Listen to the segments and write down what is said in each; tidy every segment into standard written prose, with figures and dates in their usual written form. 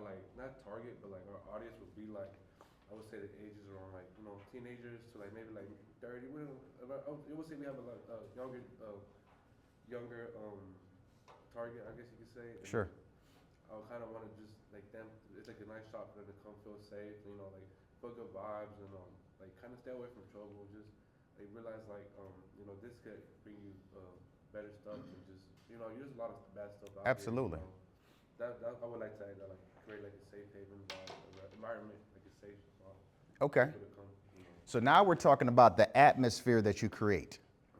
like not target, but like our audience would be like, I would say the ages around like teenagers to like maybe like 30. We don't, I would say we have a lot younger target, I guess you could say. And Sure. I kind of want to just like them. It's like a nice shop for them to come feel safe. Like feel good vibes and like kind of stay away from trouble. Just like realize like this could bring you better stuff than just there's a lot of bad stuff out Absolutely. there. That I would like to add that like create like a safe haven environment, like a safe spot. Okay. For people to come, So now we're talking about the atmosphere that you create.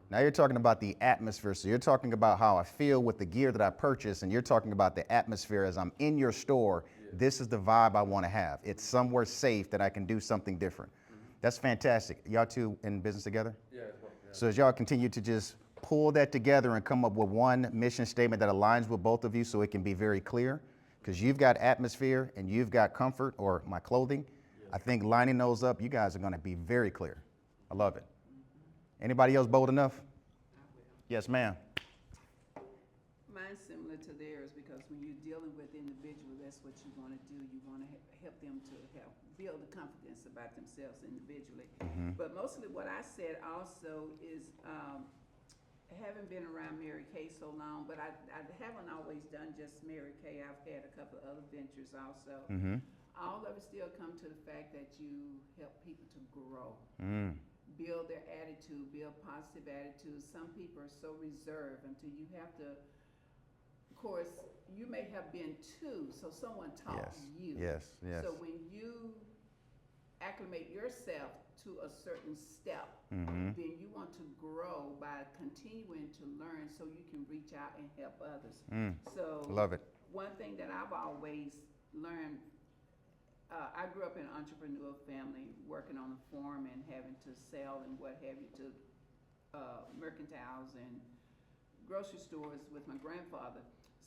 Now you're talking about the atmosphere. So you're talking about how I feel with the gear that I purchase, and you're talking about the atmosphere as I'm in your store. Yeah. This is the vibe I want to have. It's somewhere safe that I can do something different. That's fantastic. Y'all two in business together? Yeah. So as y'all continue to just pull that together and come up with one mission statement that aligns with both of you so it can be very clear, because you've got atmosphere and you've got comfort, or my clothing. I think lining those up, you guys are going to be very clear. I love it. Anybody else bold enough? Yes, ma'am. Mine's similar to theirs because when you're dealing with individuals, that's what you want to do. You want to help them to build the confidence about themselves individually. But mostly what I said also is haven't been around Mary Kay so long, but I haven't always done just Mary Kay. I've had a couple of other ventures also. All of it still come to the fact that you help people to grow. Build their attitude, build positive attitude. Some people are so reserved until you have to, of course, you may have been too, so someone taught you. Yes. So when you acclimate yourself to a certain step, then you want to grow by continuing to learn so you can reach out and help others. So Love it. one thing that I've always learned, I grew up in an entrepreneurial family, working on a farm and having to sell and what have you to mercantiles and grocery stores with my grandfather.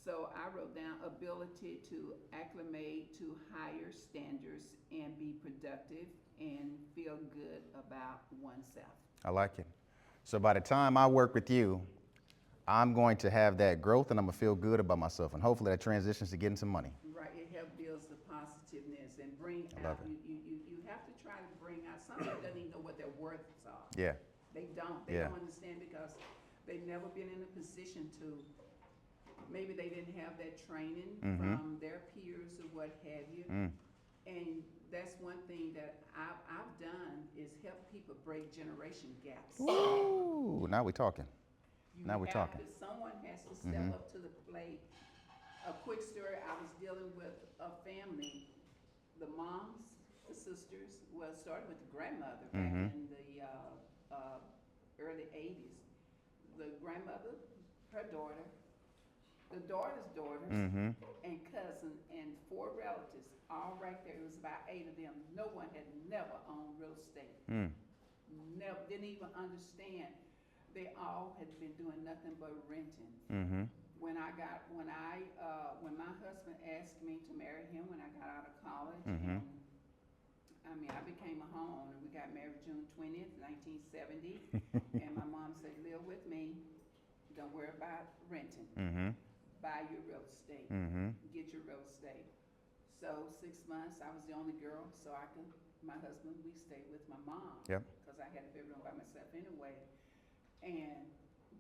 So I wrote down ability to acclimate to higher standards and be productive and feel good about oneself. I like it. So by the time I work with you, I'm going to have that growth and I'm going to feel good about myself. And hopefully that transitions to getting some money. Right, it helps builds the positiveness and bring out, you have to try to bring out, some people don't even know what their worths are. Yeah. They don't understand because they've never been in a position to, maybe they didn't have that training from their peers or what have you. And that's one thing that I've done is help people break generation gaps. Ooh, now we're talking. Now we're talking. Someone has to step up to the plate. A quick story, I was dealing with a family, the moms, the sisters, well, it started with the grandmother back in the early 80s. The grandmother, her daughter, the daughter's daughters, and cousin, and 4 relatives, all right there. It was about 8 of them. No one had never owned real estate. Never, didn't even understand. They all had been doing nothing but renting. When my husband asked me to marry him when I got out of college, and I became a homeowner. We got married June 20th, 1970, and my mom said, live with me, don't worry about renting. Buy your real estate, get your real estate. So 6 months, I was the only girl, so my husband, we stayed with my mom. Because I had a bedroom by myself anyway. And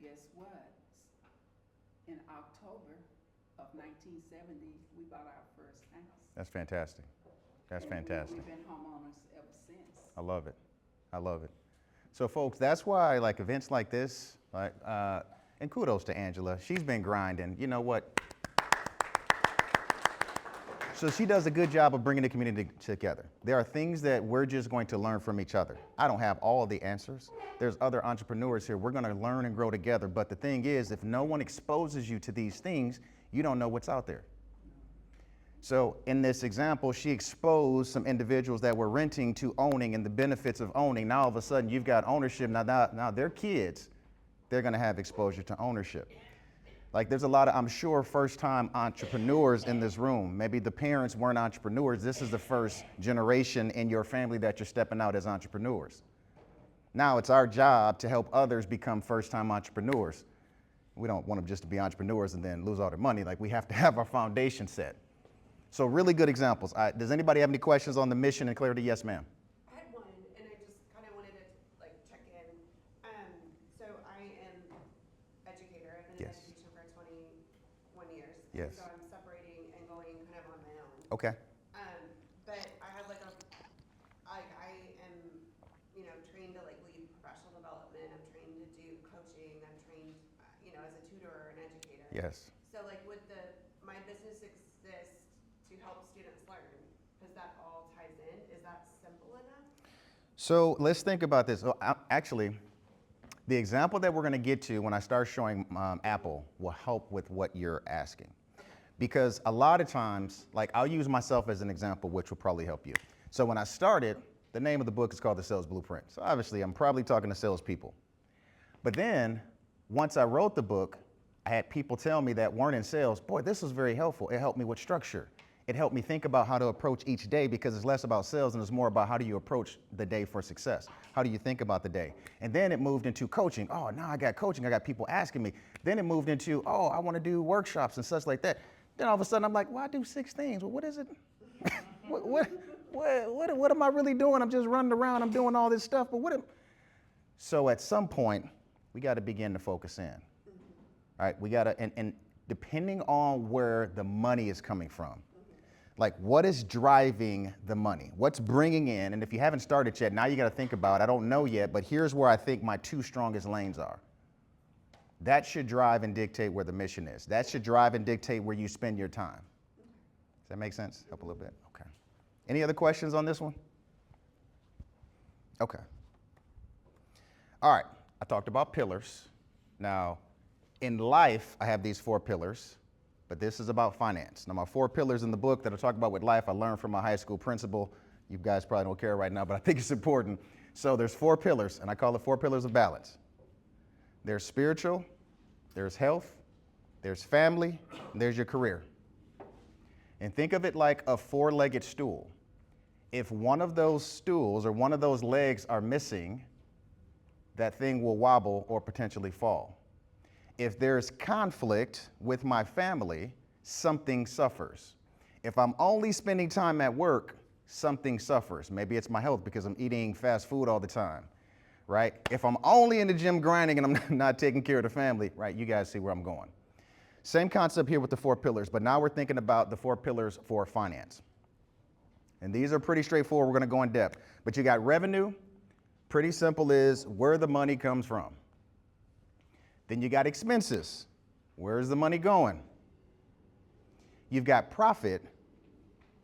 guess what? In October of 1970, we bought our first house. That's fantastic. That's fantastic. We've been homeowners ever since. I love it. I love it. So folks, that's why like events like this, like, and kudos to Angela. She's been grinding. You know what? So she does a good job of bringing the community together. There are things that we're just going to learn from each other. I don't have all of the answers. There's other entrepreneurs here. We're going to learn and grow together. But the thing is, if no one exposes you to these things, you don't know what's out there. So in this example, she exposed some individuals that were renting to owning and the benefits of owning. Now all of a sudden you've got ownership. Now their kids, they're going to have exposure to ownership. Like there's a lot of, I'm sure, first-time entrepreneurs in this room. Maybe the parents weren't entrepreneurs. This is the first generation in your family that you're stepping out as entrepreneurs. Now it's our job to help others become first-time entrepreneurs. We don't want them just to be entrepreneurs and then lose all their money. Like we have to have our foundation set. So really good examples. Does anybody have any questions on the mission and clarity? Yes, ma'am. I had one, and I just kind of wanted to like check in. So I am educator. I've been in Yes. education for 21 years. Yes. And so I'm separating and going kind of on my own. Okay. But I have like I am, trained to like lead professional development. I'm trained to do coaching. I'm trained, as a tutor or an educator. Yes. So like would my business exist to help students learn? Because that all ties in. Is that simple enough? So let's think about this. Actually, the example that we're going to get to when I start showing Apple will help with what you're asking. Because a lot of times, like I'll use myself as an example, which will probably help you. So when I started, the name of the book is called The Sales Blueprint. So obviously I'm probably talking to salespeople. But then once I wrote the book, I had people tell me that weren't in sales, boy, this was very helpful. It helped me with structure. It helped me think about how to approach each day because it's less about sales and it's more about how do you approach the day for success? How do you think about the day? And then it moved into coaching. Oh, now I got coaching. I got people asking me. Then it moved into, oh, I want to do workshops and such like that. Then all of a sudden I'm like, well, I do 6 things. Well, what is it? what am I really doing? I'm just running around. I'm doing all this stuff. But so at some point, we got to begin to focus in. All right, we got to, and depending on where the money is coming from, like what is driving the money? What's bringing in? And if you haven't started yet, now you got to think about, I don't know yet, but here's where I think my 2 strongest lanes are. That should drive and dictate where the mission is. That should drive and dictate where you spend your time. Does that make sense? Help a little bit? Okay. Any other questions on this one? Okay. All right, I talked about pillars. Now, in life, I have these 4 pillars, but this is about finance. Now, my 4 pillars in the book that I talk about with life, I learned from my high school principal. You guys probably don't care right now, but I think it's important. So there's 4 pillars, and I call it 4 pillars of balance. There's spiritual, there's health, there's family, and there's your career. And think of it like a 4-legged stool. If one of those stools or one of those legs are missing, that thing will wobble or potentially fall. If there's conflict with my family, something suffers. If I'm only spending time at work, something suffers. Maybe it's my health because I'm eating fast food all the time, right? If I'm only in the gym grinding and I'm not taking care of the family, right? You guys see where I'm going. Same concept here with the 4 pillars, but now we're thinking about the 4 pillars for finance. And these are pretty straightforward. We're going to go in depth. But you got revenue. Pretty simple is where the money comes from. Then you got expenses. Where's the money going? You've got profit,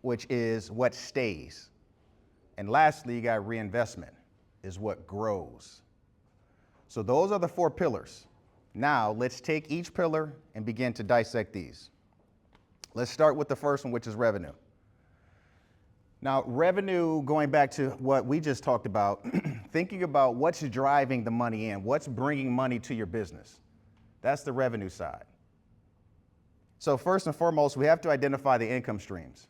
which is what stays. And lastly, you got reinvestment, is what grows. So those are the 4 pillars. Now, let's take each pillar and begin to dissect these. Let's start with the first one, which is revenue. Now, revenue, going back to what we just talked about, thinking about what's driving the money in, what's bringing money to your business. That's the revenue side. So first and foremost, we have to identify the income streams.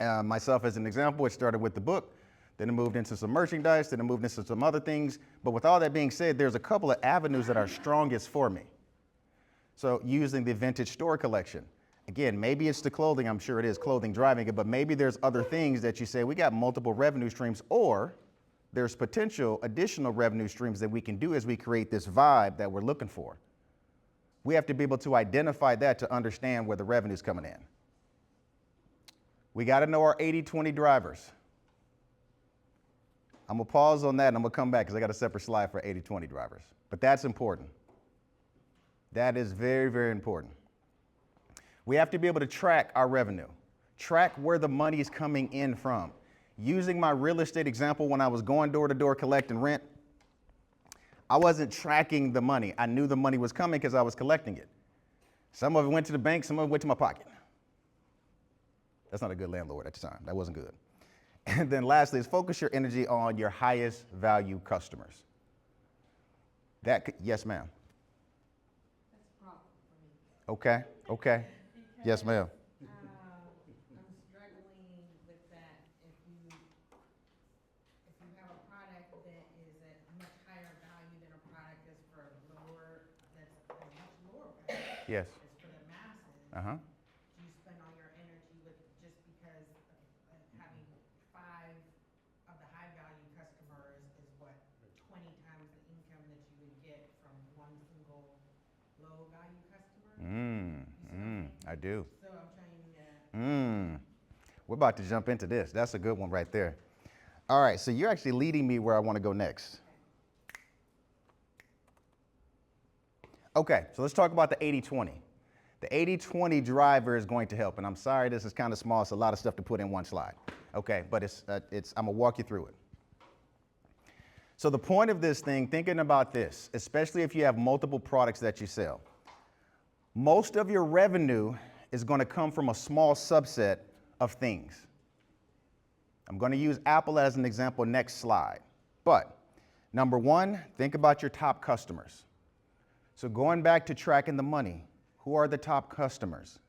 Myself as an example, it started with the book, then it moved into some merchandise, then it moved into some other things. But with all that being said, there's a couple of avenues that are strongest for me. So using the vintage store collection. Again, maybe it's the clothing, I'm sure it is clothing driving it, but maybe there's other things that you say, we got multiple revenue streams, or there's potential additional revenue streams that we can do as we create this vibe that we're looking for. We have to be able to identify that to understand where the revenue's coming in. We got to know our 80-20 drivers. I'm going to pause on that and I'm going to come back because I got a separate slide for 80-20 drivers. But that's important. That is very, very important. We have to be able to track our revenue, track where the money is coming in from. Using my real estate example, when I was going door to door collecting rent, I wasn't tracking the money. I knew the money was coming because I was collecting it. Some of it went to the bank, some of it went to my pocket. That's not a good landlord at the time. That wasn't good. And then lastly is focus your energy on your highest value customers. Yes, ma'am. That's a problem for me. Okay, okay. Yes, ma'am. I'm struggling with that. If you have a product that is at much higher value than a product that's for lower, that's a much lower value. Yes. It's for the masses. Uh-huh. Do you spend all your energy low value customers. I do. So I'm trying to. We're about to jump into this. That's a good one right there. All right, so you're actually leading me where I want to go next. Okay, so let's talk about the 80-20. The 80-20 driver is going to help, and I'm sorry this is kind of small. It's a lot of stuff to put in one slide. Okay, but I'm gonna walk you through it. So the point of this thing, thinking about this, especially if you have multiple products that you sell, most of your revenue is going to come from a small subset of things. I'm going to use Apple as an example next slide. But number one, think about your top customers. So going back to tracking the money, who are the top customers?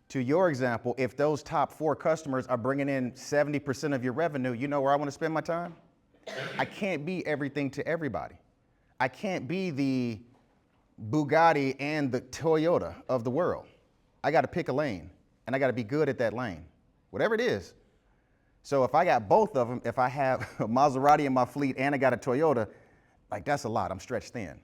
To your example, if those top 4 customers are bringing in 70% of your revenue, you know where I want to spend my time? I can't be everything to everybody. I can't be the Bugatti and the Toyota of the world. I got to pick a lane, and I got to be good at that lane, whatever it is. So if I got both of them, if I have a Maserati in my fleet and I got a Toyota, like that's a lot. I'm stretched thin.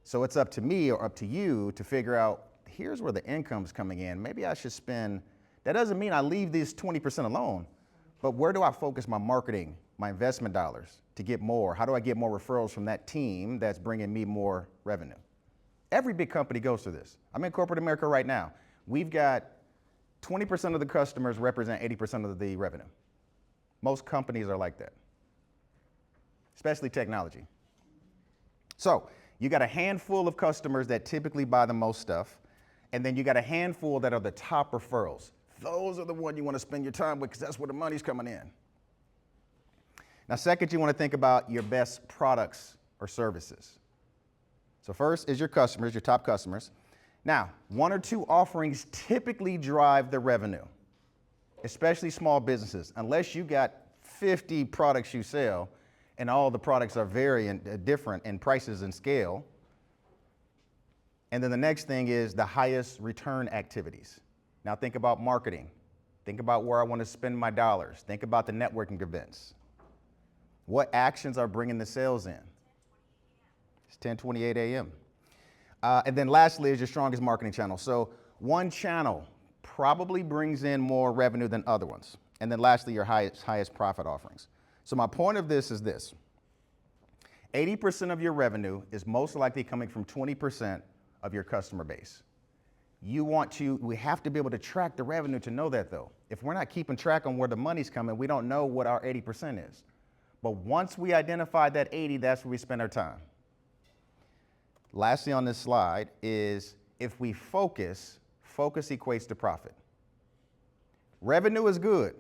So it's up to me or up to you to figure out, here's where the income's coming in. Maybe I should spend, that doesn't mean I leave these 20% alone, but where do I focus my marketing, my investment dollars to get more? How do I get more referrals from that team that's bringing me more revenue? Every big company goes through this. I'm in corporate America right now. We've got 20% of the customers represent 80% of the revenue. Most companies are like that, especially technology. So you got a handful of customers that typically buy the most stuff, and then you got a handful that are the top referrals. Those are the ones you want to spend your time with because that's where the money's coming in. Now, second, you want to think about your best products or services. So first is your customers, your top customers. Now, 1 or 2 offerings typically drive the revenue, especially small businesses. Unless you got 50 products you sell and all the products are different in prices and scale. And then the next thing is the highest return activities. Now think about marketing. Think about where I want to spend my dollars. Think about the networking events. What actions are bringing the sales in? It's 10:28 a.m. And then lastly is your strongest marketing channel. So one channel probably brings in more revenue than other ones. And then lastly, your highest profit offerings. So my point of this is this. 80% of your revenue is most likely coming from 20% of your customer base. We have to be able to track the revenue to know that though. If we're not keeping track on where the money's coming, we don't know what our 80% is. But once we identify that 80, that's where we spend our time. Lastly on this slide is if we focus equates to profit. Revenue is good,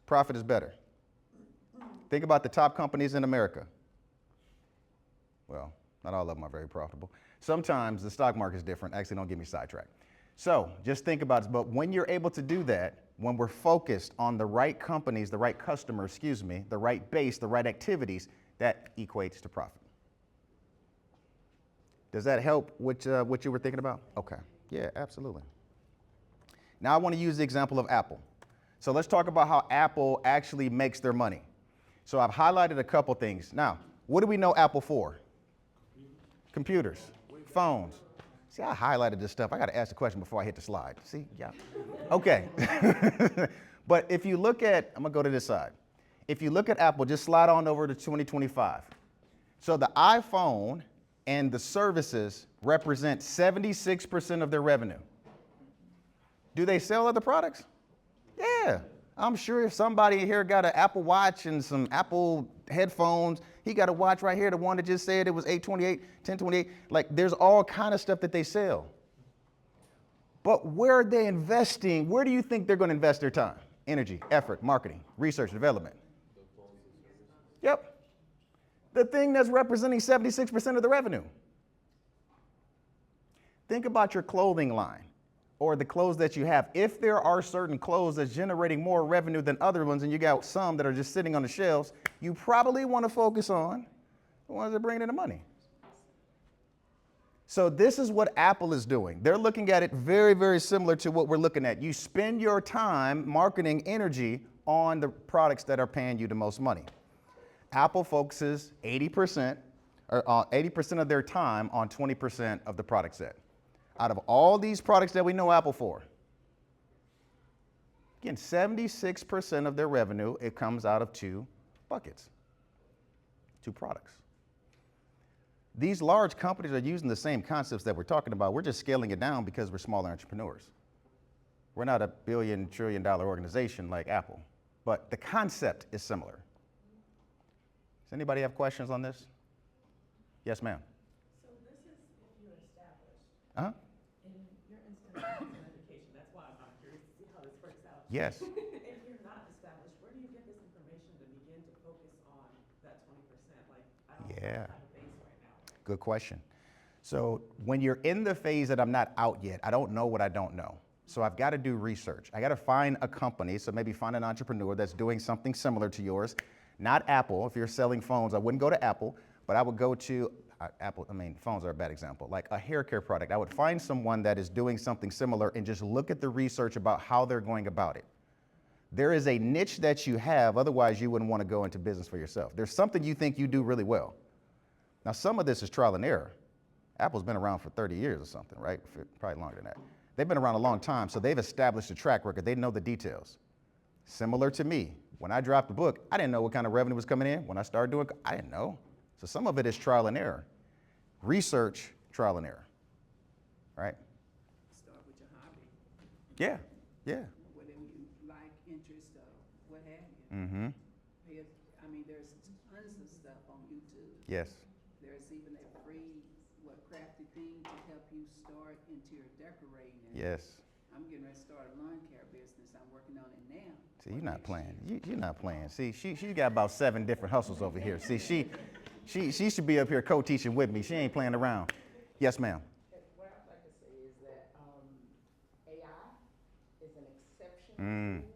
profit is better. Think about the top companies in America. Well, not all of them are very profitable. Sometimes the stock market is different. Actually, don't get me sidetracked. So just think about it. But when you're able to do that, when we're focused on the right companies, the right customers, the right base, the right activities, that equates to profit. Does that help what you were thinking about? Okay. Yeah, absolutely. Now I want to use the example of Apple. So let's talk about how Apple actually makes their money. So I've highlighted a couple things. Now, what do we know Apple for? Computers, phones. See, I highlighted this stuff. I got to ask the question before I hit the slide. See, yeah. Okay. But if you look at, I'm going to go to this side. If you look at Apple, just slide on over to 2025. So the iPhone and the services represent 76% of their revenue. Do they sell other products? Yeah. I'm sure if somebody here got an Apple Watch and some Apple headphones, he got a watch right here, the one that just said it was 828, 1028. Like there's all kind of stuff that they sell. But where are they investing? Where do you think they're going to invest their time? Energy, effort, marketing, research, development. Yep. The thing that's representing 76% of the revenue. Think about your clothing line or the clothes that you have. If there are certain clothes that's generating more revenue than other ones and you got some that are just sitting on the shelves, you probably want to focus on the ones that bring in the money. So this is what Apple is doing. They're looking at it very, very similar to what we're looking at. You spend your time marketing energy on the products that are paying you the most money. Apple focuses 80% of their time on 20% of the product set. Out of all these products that we know Apple for, again, 76% of their revenue, it comes out of 2 buckets, 2 products. These large companies are using the same concepts that we're talking about. We're just scaling it down because we're smaller entrepreneurs. We're not a billion, trillion-dollar organization like Apple, but the concept is similar. Does anybody have questions on this? Yes, ma'am. So this is if you're established. Uh-huh. In your instance, it's an education. That's why I'm curious to see how this works out. Yes. If you're not established, where do you get this information to begin to focus on that 20%? Like, I don't Yeah. have a base right now. Good question. So when you're in the phase that I'm not out yet, I don't know what I don't know. So I've got to do research. I got to find a company, so maybe find an entrepreneur that's doing something similar to yours. Not Apple. If you're selling phones, I wouldn't go to Apple, but I would go to Apple. I mean, phones are a bad example. Like a hair care product. I would find someone that is doing something similar and just look at the research about how they're going about it. There is a niche that you have, otherwise you wouldn't want to go into business for yourself. There's something you think you do really well. Now, some of this is trial and error. Apple's been around for 30 years or something, right? Probably longer than that. They've been around a long time, so they've established a track record. They know the details. Similar to me, when I dropped the book, I didn't know what kind of revenue was coming in. When I started doing it, I didn't know. So some of it is trial and error. Research, trial and error, right? Start with your hobby, Yeah, yeah. whatever you like, interest, or what have you. Mm-hmm. I mean, there's tons of stuff on YouTube. Yes. There's even a free, crafty thing to help you start interior decorating. And Yes. I'm getting ready to start a lawn care business. I'm working on it now. See, you're not playing. You're not playing. See, she got about 7 different hustles over here. See, she should be up here co-teaching with me. She ain't playing around. Yes, ma'am. What I'd like to say is that AI is an exceptional Mm. tool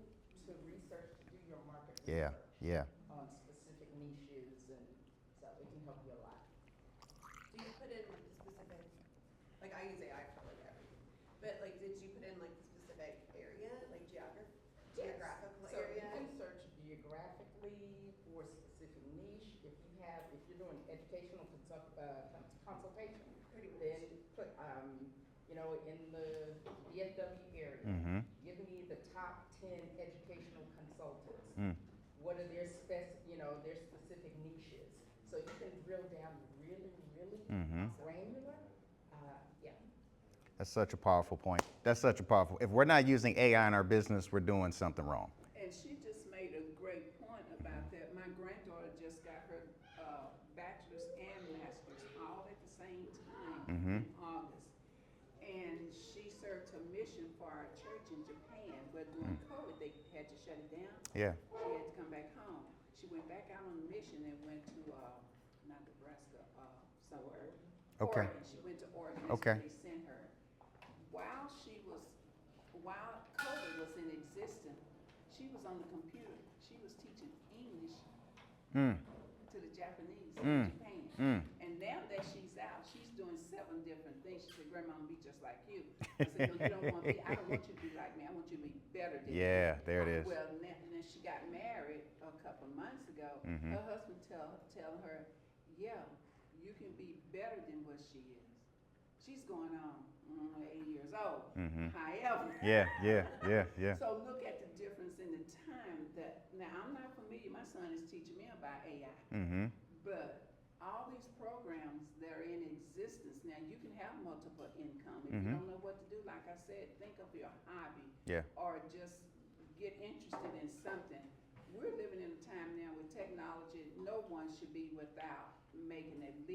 to research, to do your market Yeah, research yeah. on specific niches, and so it can help you a lot. Do you put in like the specific, like I use AI for like everything, but like did you put in like the specific area, like geographical So area? you can search geographically for a specific niche. If you're doing educational consultation, Pretty much. then put, in the DFW area, Mm-hmm. give me the top 10 educational consultants. Mm. What are their their specific niches? So you can drill down really, really Mm-hmm. granular. Yeah. That's such a powerful point. That's such a powerful. If we're not using AI in our business, we're doing something wrong. And she just made a great point about that. My granddaughter just got her bachelor's and master's all at the same time Mm-hmm. in August. And she served her mission for our church in Japan, but during COVID, they had to shut it down. Yeah. She had to come back home. She went back out on the mission and went to, not Nebraska, somewhere. Okay. Oregon. She went to Oregon. That's Okay. where they sent her. While COVID was in existence, she was on the computer. She was teaching English Mm. to the Japanese Mm. in Japan. Mm. And now that she's out, she's doing 7 different things. She said, Grandma, I'm gonna be just like you. I said, no, you don't want me. I don't want you to be like me. I want you to be better than me. Yeah, there it is. Well, then she got married a couple of months ago. Mhm. Her husband tell her, yeah, you can be better than what she is. She's going on 80 years old. Mhm. However. Yeah. So look at the difference in the time that, now I'm not familiar, my son is teaching me about AI. Mm-hmm. But all these programs that are in existence now, you can have multiple income. If Mhm. you don't know what to do, like I said, think of your hobby. Yeah. Or just get interested in something. We're living in a time now with technology, no one should be without making at least